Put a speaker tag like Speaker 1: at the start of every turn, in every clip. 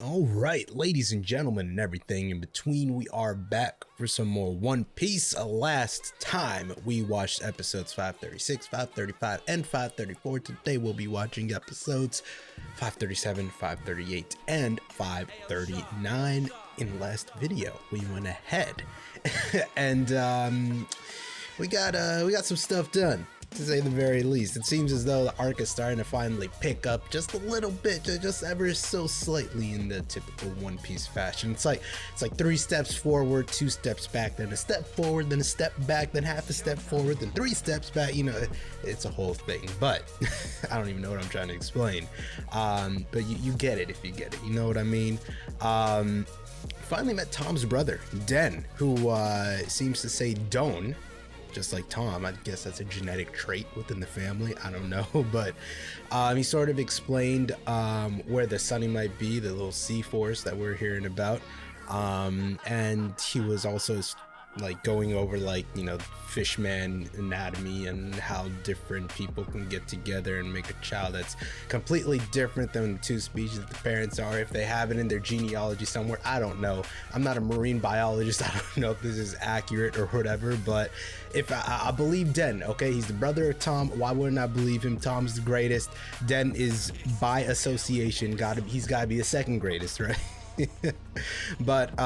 Speaker 1: All right, ladies and gentlemen, and everything in between, we are back for some more One Piece. Last time we watched episodes 536, 535, and 534. Today we'll be watching episodes 537, 538, and 539. In the last video, we went ahead and we got some stuff done, to say the very least. It seems as though the arc is starting to finally pick up just a little bit, just ever so slightly in the typical One Piece fashion. It's like 3 steps forward, 2 steps back, then a step forward, then a step back, then half a step forward, then 3 steps back. You know, it's a whole thing, but I don't even know what I'm trying to explain. But you get it if you get it. You know what I mean? Finally met Tom's brother, Den, who seems to say Don, just like Tom. I guess that's a genetic trait within the family. I don't know, but he sort of explained where the sunny might be, the little sea force that we're hearing about, and he was also like going over, like, you know, fishman anatomy and how different people can get together and make a child that's completely different than the 2 species that the parents are, if they have it in their genealogy somewhere. I don't know. I'm not a marine biologist. I don't know if this is accurate or whatever, but if I believe Den, okay? He's the brother of Tom. Why wouldn't I believe him? Tom's the greatest. Den is, by association, he's gotta be the second greatest, right? But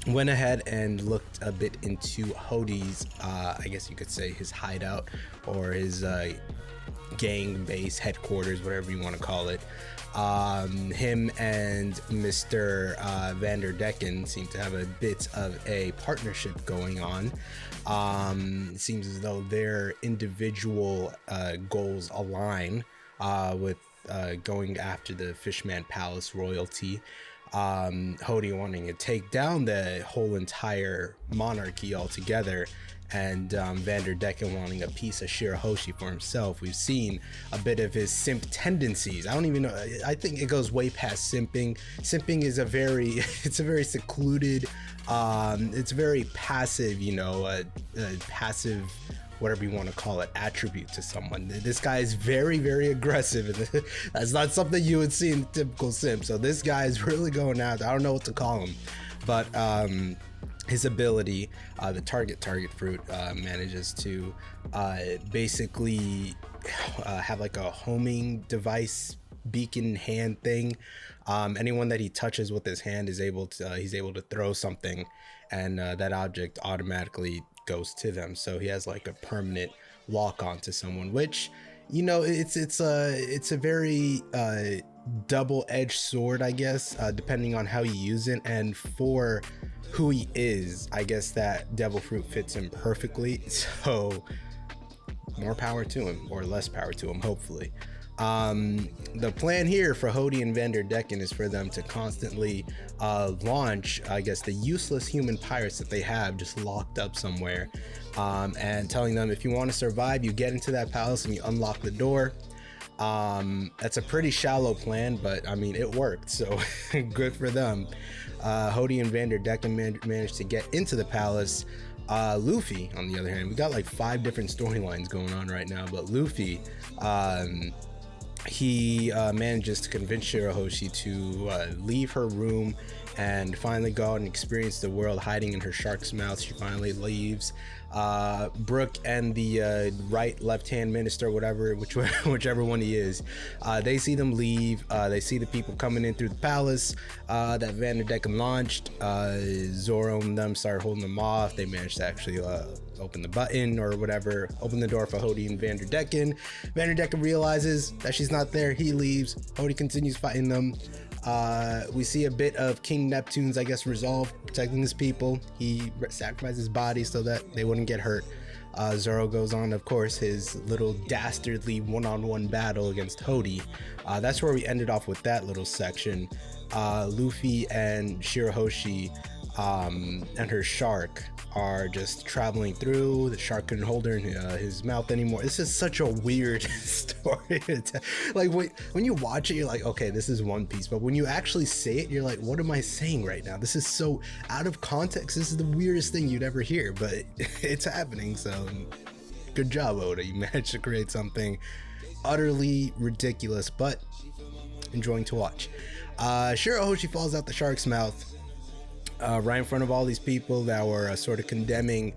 Speaker 1: went ahead and looked a bit into Hody's, I guess you could say, his hideout, or his gang base, headquarters, whatever you want to call it. Him and Mr. VANDER DECKEN seem to have a bit of a partnership going on. It seems as though their individual goals align with going after the Fishman Palace royalty. Hody wanting to take down the whole entire monarchy altogether, and VANDER DECKEN wanting a piece of Shirahoshi for himself. We've seen a bit of his simp tendencies. I don't even know. I think it goes way past simping. Simping is it's a very secluded, it's very passive, you know, passive, whatever you want to call it, attribute to someone. This guy is very, very aggressive, and that's not something you would see in typical simp. So this guy is really going out. I don't know what to call him, but his ability, the target fruit, manages to basically have like a homing device, beacon hand thing. Anyone that he touches with his hand is able to he's able to throw something, and that object automatically goes to them. So he has like a permanent lock on to someone, which, you know, it's a very double-edged sword, I guess, depending on how you use it. And for who he is, I guess that devil fruit fits him perfectly. So more power to him, or less power to him, hopefully. The plan here for Hody and VANDER DECKEN is for them to constantly launch, I guess, the useless human pirates that they have just locked up somewhere, and telling them, if you want to survive, you get into that palace and you unlock the door. That's a pretty shallow plan, but I mean, it worked, so good for them. Hody and VANDER DECKEN managed to get into the palace. Luffy, on the other hand, we got like 5 different storylines going on right now, but Luffy, he manages to convince Shirahoshi to leave her room and finally go out and experience the world hiding in her shark's mouth. She finally leaves. Brook and the left-hand minister, whichever one he is, they see them leave. They see the people coming in through the palace that VANDER DECKEN launched. Zoro and them start holding them off. They managed to actually open the button or whatever, open the door for Hody and VANDER DECKEN. VANDER DECKEN realizes that she's not there. He leaves. Hody continues fighting them. We see a bit of King Neptune's, I guess, resolve, protecting his people. He sacrificed his body so that they wouldn't get hurt. Zoro goes on, of course, his little dastardly one-on-one battle against Hody. That's where we ended off with that little section. Luffy and Shirahoshi and her shark are just traveling through. The shark couldn't hold her in his mouth anymore. This is such a weird story. Like when you watch it, you're like, okay, this is One Piece, but when you actually say it, you're like, what am I saying right now? This is so out of context. This is the weirdest thing you'd ever hear, but it's happening. So good job, Oda. You managed to create something utterly ridiculous, but enjoying to watch. Shirahoshi falls out the shark's mouth right in front of all these people that were sort of condemning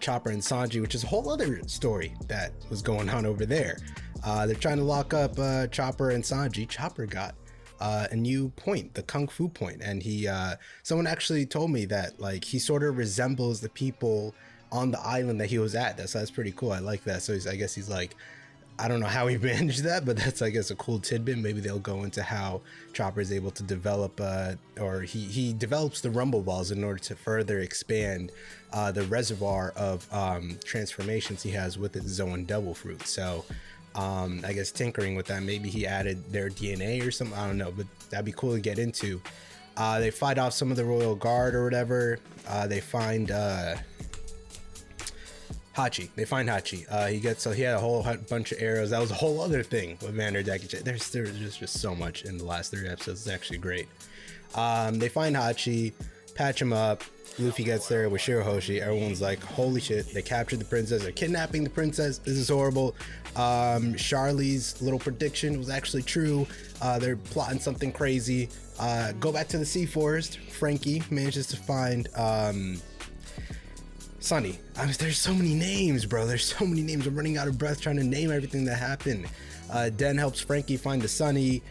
Speaker 1: Chopper and Sanji, which is a whole other story that was going on over there. They're trying to lock up Chopper and Sanji. Chopper got a new point, the Kung Fu point, and he someone actually told me that like he sort of resembles the people on the island that he was at. That's pretty cool. I like that. So I guess he's like, I don't know how he managed that, but that's, I guess, a cool tidbit. Maybe they'll go into how Chopper is able to develop, or he develops the rumble balls in order to further expand the reservoir of transformations he has with his Zoan Devil Fruit. So I guess tinkering with that, maybe he added their DNA or something. I don't know, but that'd be cool to get into. They fight off some of the Royal Guard or whatever. They find Hachi. They find Hachi. He had a whole bunch of arrows. That was a whole other thing with VANDER, DECKEN. There's just so much in the last 3 episodes. It's actually great. They find Hachi, patch him up. Luffy gets there with Shirahoshi. Everyone's like, holy shit, they captured the princess. They're kidnapping the princess. This is horrible. Charlie's little prediction was actually true. They're plotting something crazy. Go back to the Sea Forest. Frankie manages to find Sunny. There's so many names, bro. There's so many names. I'm running out of breath trying to name everything that happened. Den helps Frankie find the Sunny.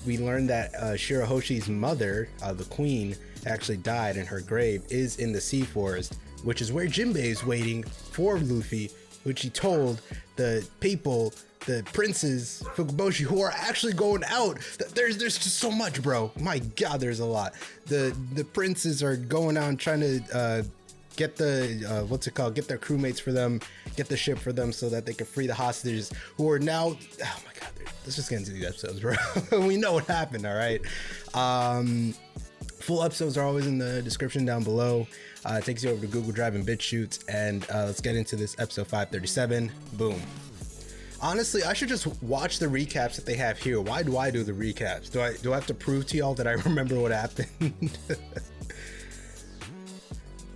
Speaker 1: We learned that Shirahoshi's mother, the queen, actually died, and her grave is in the Sea Forest, which is where Jinbei is waiting for Luffy, which he told the people, the princes, Fukuboshi, who are actually going out. There's just so much, bro. My God, there's a lot. The princes are going out and trying to get the get their crewmates for them, get the ship for them, so that they can free the hostages who are now. Oh my God, let's just get into these episodes, bro. We know what happened. All right. Full episodes are always in the description down below. It takes you over to Google Drive and BitChute, and let's get into this episode 537. Boom. Honestly, I should just watch the recaps that they have here. Why do I do the recaps? Do I have to prove to y'all that I remember what happened?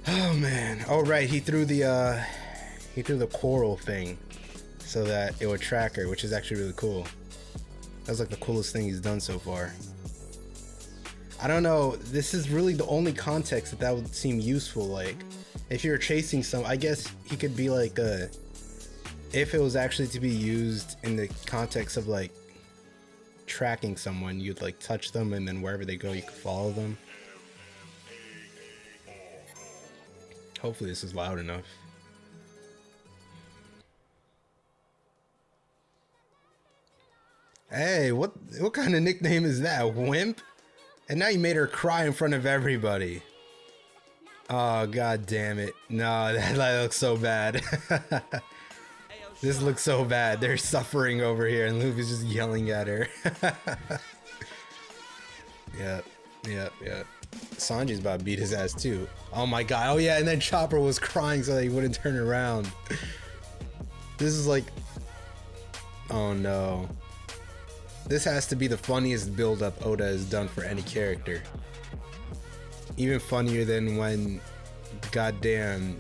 Speaker 1: Oh man. Oh right, he threw the coral thing so that it would track her, which is actually really cool. That's like the coolest thing he's done so far. I don't know, this is really the only context that would seem useful. Like, if you're chasing I guess he could be like if it was actually to be used in the context of like tracking someone, you'd like touch them and then wherever they go you could follow them. Hopefully this is loud enough. Hey, what kind of nickname is that? Wimp? And now you made her cry in front of everybody. Oh, God damn it. No, that looks so bad. This looks so bad. They're suffering over here and Luffy's just yelling at her. Yep. Sanji's about to beat his ass too. Oh my God. Oh yeah, and then Chopper was crying so that he wouldn't turn around. This is like... Oh no. This has to be the funniest build-up Oda has done for any character. Even funnier than when goddamn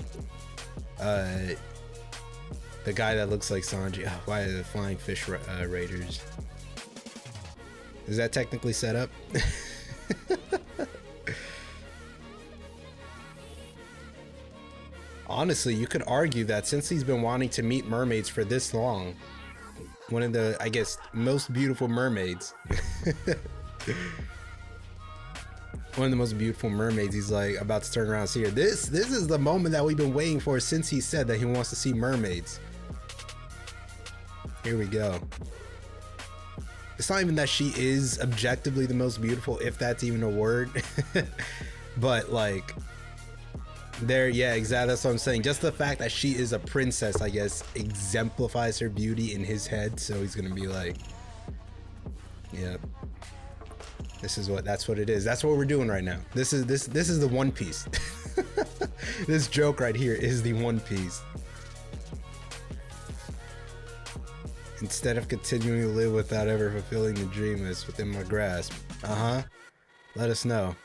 Speaker 1: the guy that looks like Sanji. Oh, why are the flying fish raiders? Is that technically set up? Honestly, you could argue that since he's been wanting to meet mermaids for this long, one of the, I guess, most beautiful mermaids. One of the most beautiful mermaids, he's like about to turn around and see her. This is the moment that we've been waiting for since he said that he wants to see mermaids. Here we go. It's not even that she is objectively the most beautiful, if that's even a word. But like, yeah, exactly, that's what I'm saying. Just the fact that she is a princess, I guess, exemplifies her beauty in his head. So he's gonna be like, yeah, that's what it is. That's what we're doing right now. This is the One Piece. This joke right here is the One Piece. Instead of continuing to live without ever fulfilling the dream that's within my grasp. Let us know.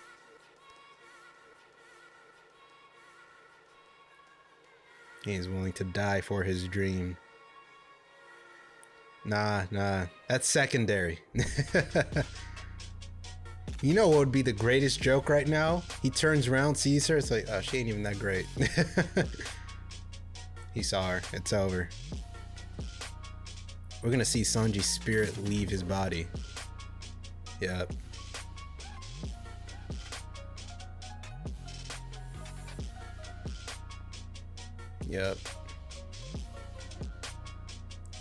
Speaker 1: He is willing to die for his dream. Nah, that's secondary. You know what would be the greatest joke right now? He turns around, sees her, it's like, oh, she ain't even that great. He saw her, it's over. We're gonna see Sanji's spirit leave his body. Yep. Yep.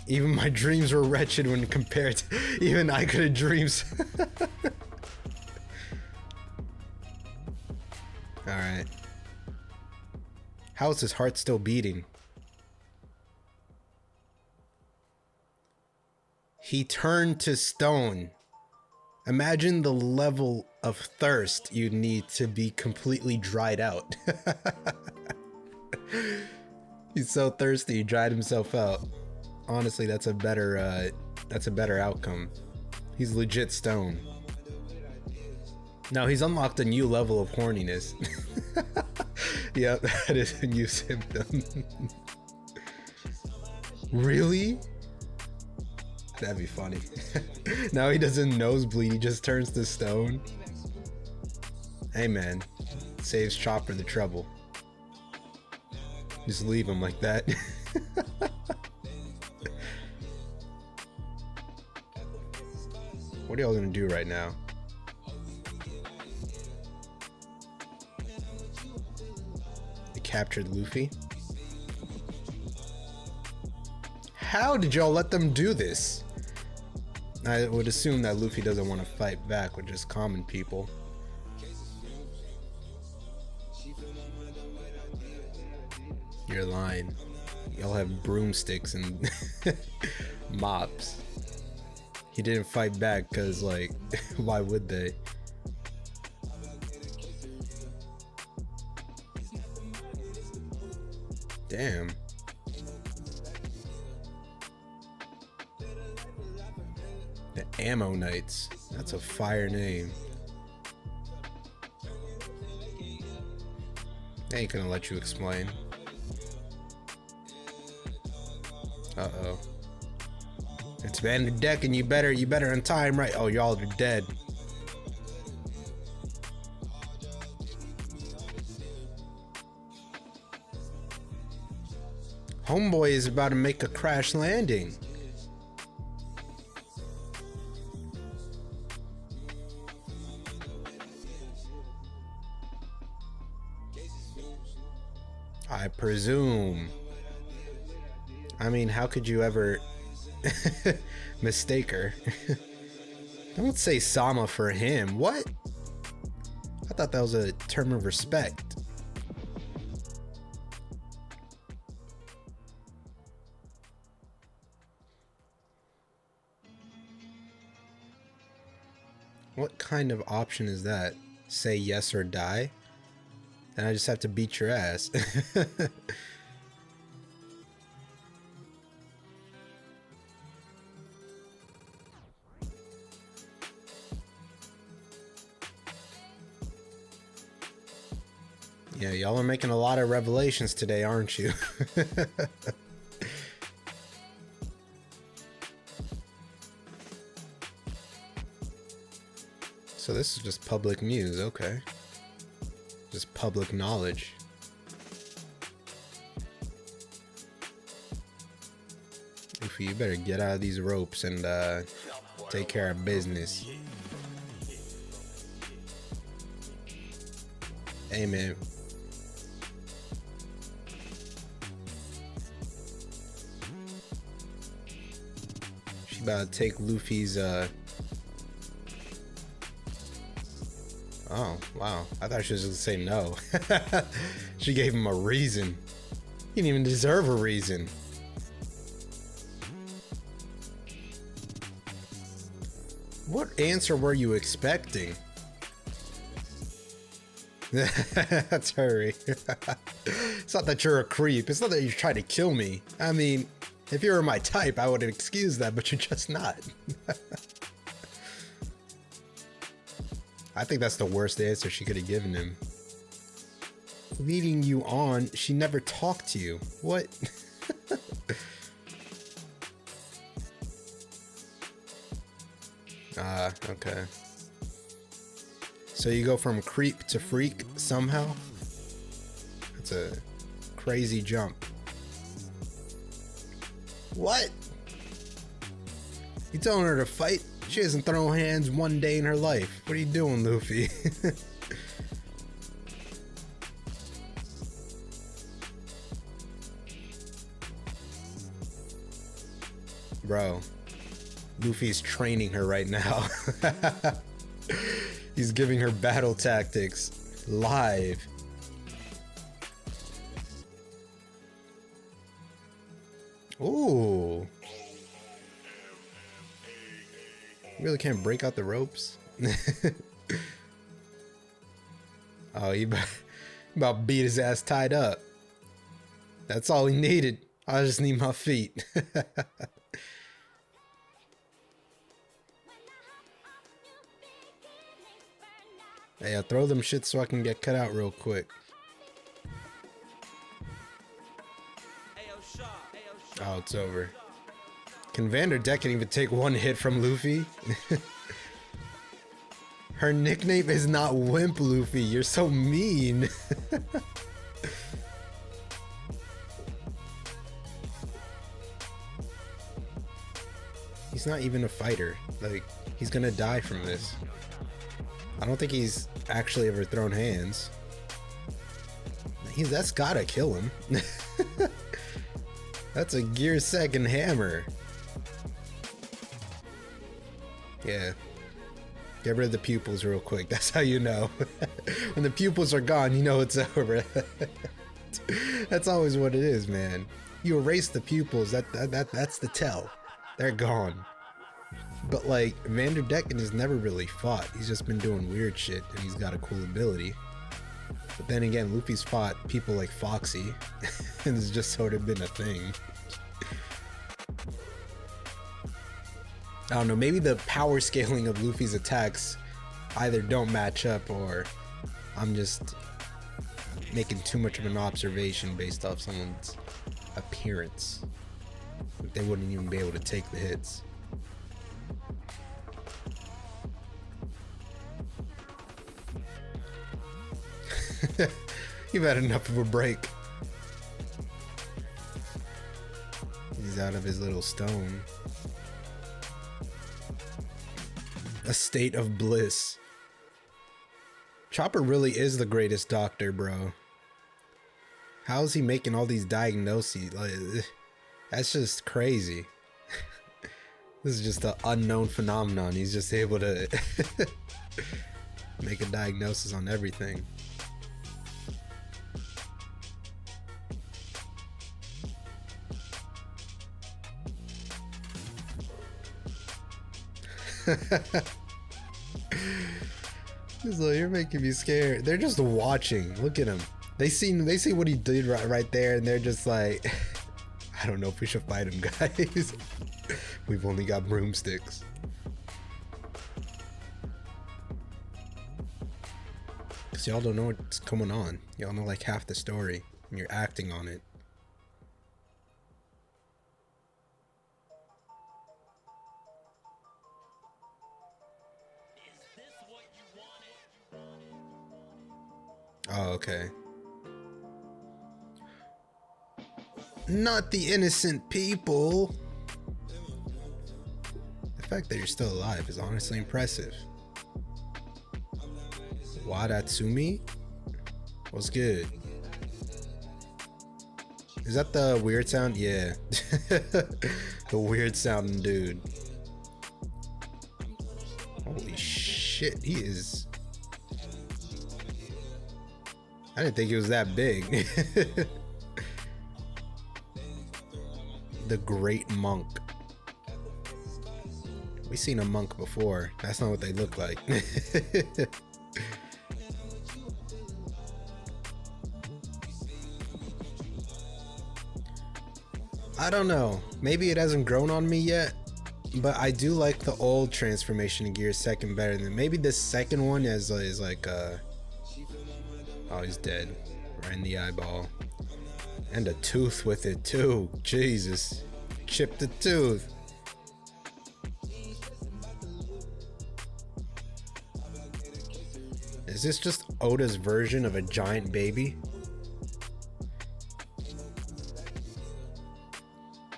Speaker 1: Even my dreams were wretched when compared to even I could have dreams. Alright. How is his heart still beating? He turned to stone. Imagine the level of thirst you need to be completely dried out. He's so thirsty, he dried himself out. Honestly, that's a better outcome. He's legit stone. No, he's unlocked a new level of horniness. Yep, that is a new symptom. Really? That'd be funny. Now he doesn't nosebleed, he just turns to stone. Hey man, saves Chopper the trouble. Just leave him like that. What are y'all gonna do right now? They captured Luffy. How did y'all let them do this? I would assume that Luffy doesn't want to fight back with just common people. You're lying. Y'all have broomsticks and mops. He didn't fight back because, like, why would they? Damn. The Ammo Knights. That's a fire name. They ain't gonna let you explain. Uh-oh. It's VANDER DECKEN, you better untie him right. Oh, y'all are dead. Homeboy is about to make a crash landing. I presume. I mean, how could you ever mistake her? Don't say Sama for him. What? I thought that was a term of respect. What kind of option is that? Say yes or die? And I just have to beat your ass. Yeah, y'all are making a lot of revelations today, aren't you? So this is just public news, okay. Just public knowledge. Luffy, you better get out of these ropes and take care of business. Hey man. She about to take Luffy's Oh, wow. I thought she was gonna say no. She gave him a reason. He didn't even deserve a reason. What answer were you expecting? That's hurry. It's not that you're a creep. It's not that you're trying to kill me. I mean, if you were my type, I would excuse that, but you're just not. I think that's the worst answer she could have given him. Leading you on, she never talked to you. What? Ah, okay. So you go from creep to freak somehow? That's a crazy jump. What? You telling her to fight? She hasn't thrown hands one day in her life. What are you doing, Luffy? Bro, Luffy's training her right now. He's giving her battle tactics live. Ooh. Really can't break out the ropes. Oh, he about to beat his ass tied up. That's all he needed. I just need my feet. Hey, I'll throw them shit so I can get cut out real quick. Oh, it's over. Can VANDER DECKEN even take one hit from Luffy? Her nickname is not Wimp Luffy. You're so mean. He's not even a fighter. Like, he's gonna die from this. I don't think he's actually ever thrown hands. That's gotta kill him. That's a gear second hammer. Yeah. Get rid of the pupils real quick. That's how you know. When the pupils are gone, you know it's over. That's always what it is, man. You erase the pupils, that's the tell. They're gone. But like, VANDER DECKEN has never really fought. He's just been doing weird shit and he's got a cool ability. But then again, Luffy's fought people like Foxy and it's just sort of been a thing. I don't know, maybe the power scaling of Luffy's attacks either don't match up or I'm just making too much of an observation based off someone's appearance. They wouldn't even be able to take the hits. You've had enough of a break. He's out of his little stone. A state of bliss. Chopper really is the greatest doctor, bro. How is he making all these diagnoses? Like, that's just crazy. This is just an unknown phenomenon. He's just able to make a diagnosis on everything. It's like, you're making me scared. They're just watching. Look at him. They see what he did right there, and they're just like, I don't know if we should fight him, guys. We've only got broomsticks. Cause y'all don't know what's going on. Y'all know like half the story, and you're acting on it. Oh, okay. Not the innocent people. The fact that you're still alive is honestly impressive. Wadatsumi? What's good? Is that the weird sound? Yeah. The weird sounding dude. Holy shit, he is... I didn't think he was that big. The Great Monk. We've seen a monk before. That's not what they look like. I don't know. Maybe it hasn't grown on me yet, but I do like the old transformation in Gear Second better than maybe this second one is like oh, he's dead. Right in the eyeball. And a tooth with it too. Jesus. Chipped the tooth. Is this just Oda's version of a giant baby?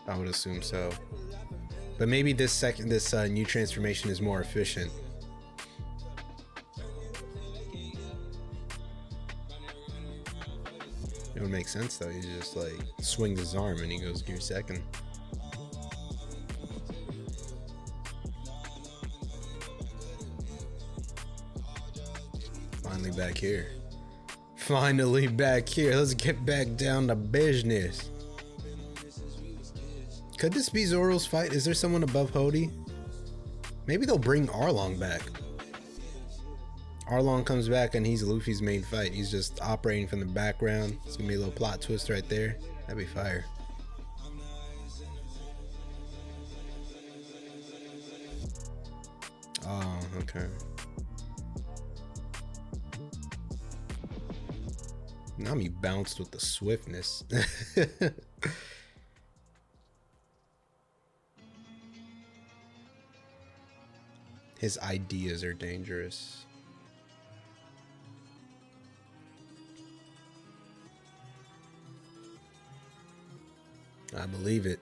Speaker 1: I would assume so. But maybe this new transformation is more efficient. It would make sense though. He just like swings his arm and he goes gear second. Finally back here. Finally back here. Let's get back down to business. Could this be Zoro's fight? Is there someone above Hody? Maybe they'll bring Arlong back. Arlong comes back and he's Luffy's main fight. He's just operating from the background. It's gonna be a little plot twist right there. That'd be fire. Oh, okay. Nami bounced with the swiftness. His ideas are dangerous. I believe it.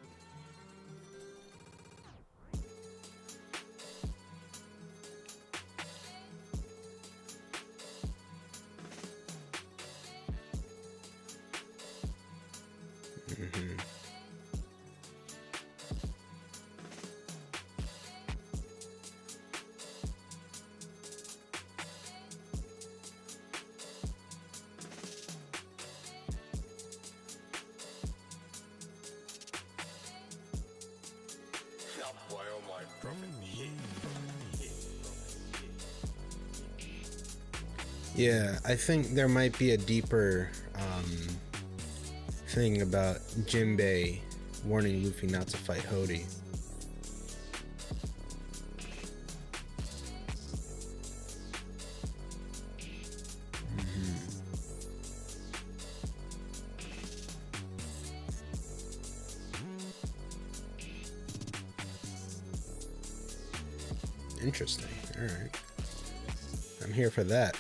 Speaker 1: Yeah, I think there might be a deeper thing about Jinbei warning Luffy not to fight Hody. Interesting. All right. I'm here for that.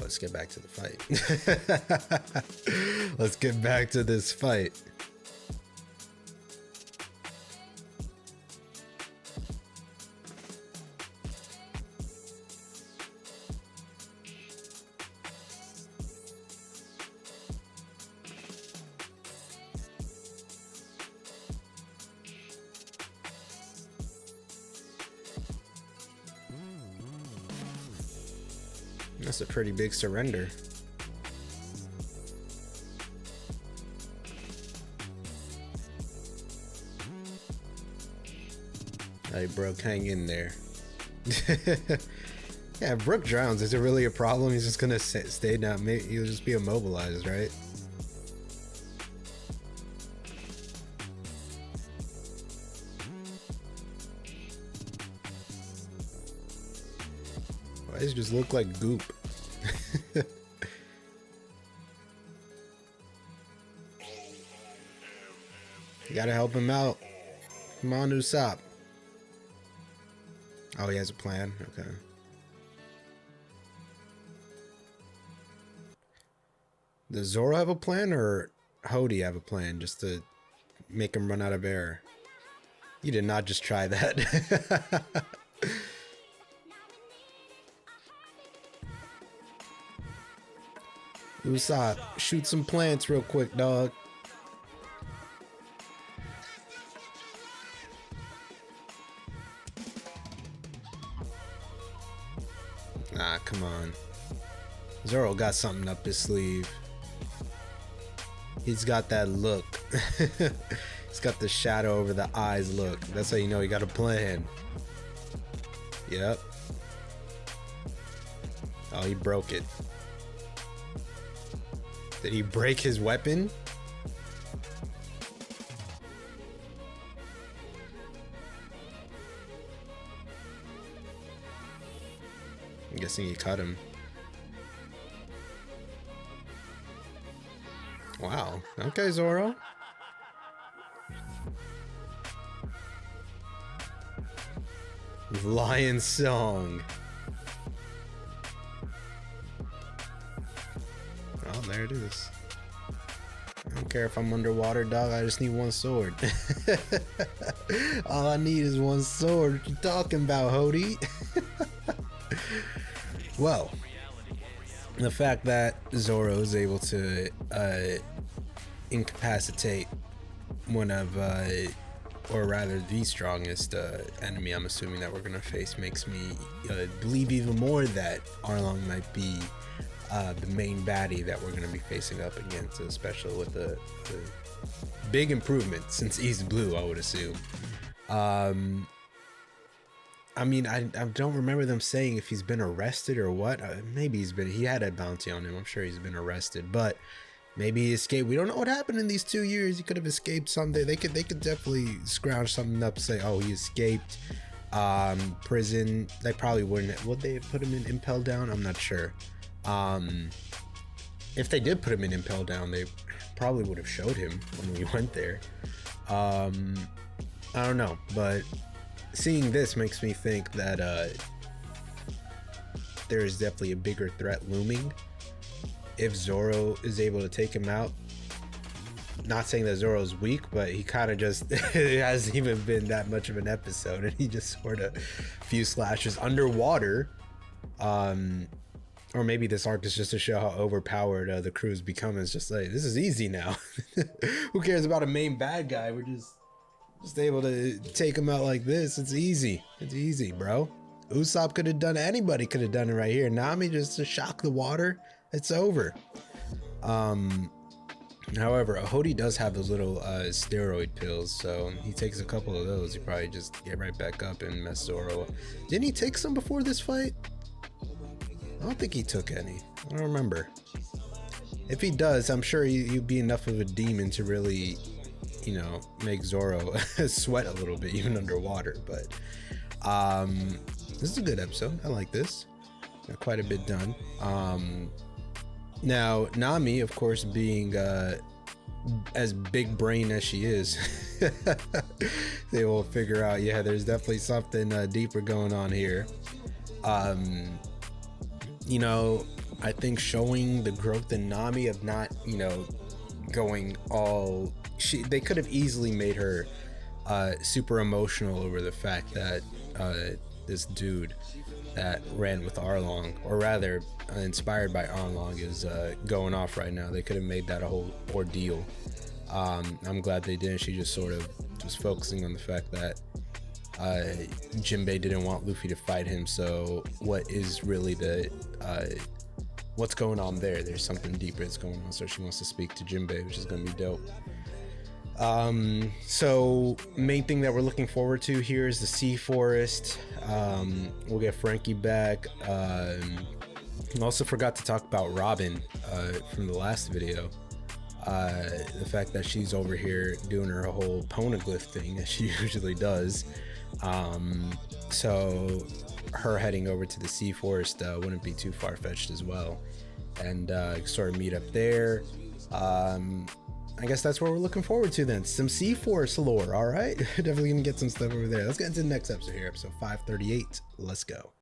Speaker 1: Let's get back to the fight. Let's get back to this fight. That's a pretty big surrender. Hey, Brooke, hang in there. Yeah, if Brooke drowns, is it really a problem? He's just gonna stay down. Maybe he'll just be immobilized, right? Why does it just look like goop? You gotta help him out. Come on, Usopp. Oh, he has a plan? Okay. Does Zoro have a plan or Hody have a plan just to make him run out of air? You did not just try that. Usopp, shoot some plants real quick, dog. Ah, come on. Zoro got something up his sleeve. He's got that look. He's got the shadow over the eyes look. That's how you know he got a plan. Yep. Oh, he broke it. Did he break his weapon? I'm guessing he cut him. Wow. Okay, Zoro. Lion Song. Oh, there it is. I don't care if I'm underwater, dog. I just need one sword. All I need is one sword. What you talking about, Hody? Well, the fact that Zoro is able to incapacitate one of, or rather the strongest enemy I'm assuming that we're gonna face makes me believe even more that Arlong might be the main baddie that we're gonna be facing up against, especially with the big improvement since East Blue, I would assume. I mean, I don't remember them saying if he's been arrested or what. Maybe he had a bounty on him. I'm sure he's been arrested, but maybe he escaped. We don't know what happened in these 2 years. He could have escaped someday. They could definitely scrounge something up, say, oh, he escaped prison. They probably wouldn't. Would they put him in Impel Down? I'm not sure. If they did put him in Impel Down, they probably would have showed him when we went there. I don't know, but seeing this makes me think that there is definitely a bigger threat looming if Zoro is able to take him out. Not saying that Zoro's weak, but he kind of just it hasn't even been that much of an episode, and he just scored a few slashes underwater. Or maybe this arc is just to show how overpowered the crew's become. It's just like, this is easy now. Who cares about a main bad guy? We're just able to take him out like this. It's easy. It's easy, bro. Usopp could have done it. Anybody could have done it right here. Nami just to shock the water. It's over. However, Hody does have those little steroid pills, so he takes a couple of those. He probably just get right back up and mess Zoro up. Didn't he take some before this fight? I don't think he took any. I don't remember. If he does, I'm sure he'd be enough of a demon to really, you know, make Zoro sweat a little bit, even underwater. But this is a good episode. I like this. Got quite a bit done. Now, Nami, of course, being as big brain as she is, they will figure out, yeah, there's definitely something deeper going on here. You know, I think showing the growth in Nami of not, you know, going all... They could have easily made her super emotional over the fact that this dude that ran with Arlong, or rather inspired by Arlong, is going off right now. They could have made that a whole ordeal. I'm glad they didn't. She just sort of was focusing on the fact that Jinbei didn't want Luffy to fight him, so what is really the what's going on there? There's something deeper that's going on, so she wants to speak to Jinbei, which is going to be dope. So main thing that we're looking forward to here is the Sea Forest. We'll get Frankie back. Also forgot to talk about Robin from the last video. The fact that she's over here doing her whole poneglyph thing as she usually does. So her heading over to the Sea Forest wouldn't be too far-fetched as well, and sort of meet up there. I guess that's what we're looking forward to then. Some Sea Forest lore, all right? Definitely gonna get some stuff over there. Let's get into the next episode here, episode 538. Let's go.